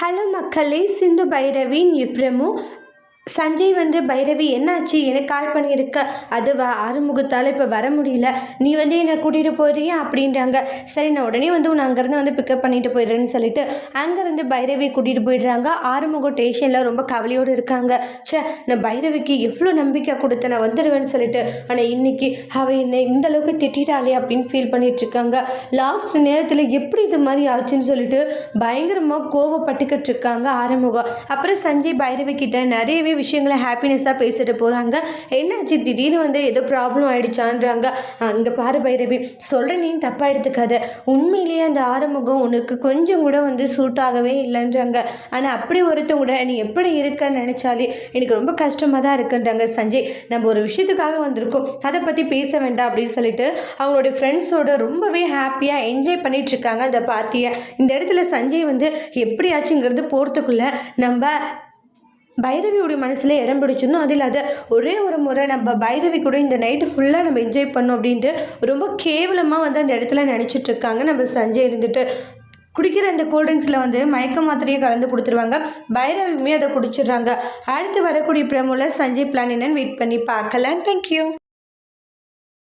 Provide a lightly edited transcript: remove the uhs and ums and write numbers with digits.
Hello மக்களே, சிந்து பைரவி பிரமு சஞ்சய் பைரவி என்னாச்சு, எனக்கு கால் பண்ணியிருக்க, அதுவா ஆறுமுகத்தால் இப்போ வர முடியல, நீ என்னை கூட்டிகிட்டு போயிடுறியா அப்படின்றாங்க. சரி, நான் உடனே உன்னை அங்கேருந்து பிக்கப் பண்ணிட்டு போயிடுறேன்னு சொல்லிட்டு அங்கேருந்து பைரவி கூட்டிகிட்டு போயிடுறாங்க. ஆறுமுகம் ஸ்டேஷனில் ரொம்ப கவலையோடு இருக்காங்க. நான் பைரவிக்கு எவ்வளோ நம்பிக்கை கொடுத்தேன், நான் வந்துடுவேன்னு சொல்லிட்டு, ஆனால் இன்னைக்கு அவள் என்னை இந்த அளவுக்கு திட்டாளே அப்படின்னு ஃபீல் பண்ணிட்டு இருக்காங்க. லாஸ்ட் நேரத்தில் எப்படி இது மாதிரி ஆச்சுன்னு சொல்லிட்டு பயங்கரமாக கோவப்பட்டுக்கிட்டு இருக்காங்க ஆறுமுகம். அப்புறம் சஞ்சய் பைரவி கிட்ட நிறையவே விஷயங்களை ஹாப்பினஸாக பேசிட்டு போகிறாங்க. என்னாச்சு திடீர்னு ஏதோ ப்ராப்ளம் ஆகிடுச்சான்றாங்க. அங்கே பாரு பைரவி, சொல்கிற நீ தப்பாக எடுத்துக்காத, உண்மையிலேயே அந்த ஆறுமுகம் உனக்கு கொஞ்சம் கூட சூட் ஆகவே இல்லைன்றாங்க. ஆனால் அப்படி ஒருத்தன் கூட நீ எப்படி இருக்கன்னு நினச்சாலே எனக்கு ரொம்ப கஷ்டமாக தான் இருக்குன்றாங்க. சஞ்சய், நம்ம ஒரு விஷயத்துக்காக வந்திருக்கோம், அதை பற்றி பேச வேண்டாம் அப்படின்னு சொல்லிட்டு அவங்களுடைய ஃப்ரெண்ட்ஸோட ரொம்பவே ஹாப்பியாக என்ஜாய் பண்ணிட்டு இருக்காங்க அந்த பார்ட்டியை. இந்த இடத்துல சஞ்சய் எப்படியாச்சுங்கிறது போகிறதுக்குள்ளே நம்ம பைரவியோடைய மனசில் இடம் பிடிச்சிடணும். அதில் அதை ஒரே ஒரு முறை நம்ம பைரவி கூட இந்த நைட்டு ஃபுல்லாக நம்ம என்ஜாய் பண்ணோம் அப்படின்ட்டு ரொம்ப கேவலமாக அந்த இடத்துல நினச்சிட்ருக்காங்க நம்ம சஞ்சய். இருந்துட்டு குடிக்கிற அந்த கூல்ட்ரிங்க்ஸில் மயக்க மாத்திரையை கலந்து கொடுத்துருவாங்க. பைரவியுமே அதை குடிச்சிடுறாங்க. அடுத்து வரக்கூடிய பிரமுல சஞ்சய் பிளான் என்னன்னு வெயிட் பண்ணி பார்க்கலாம். தேங்க்யூ.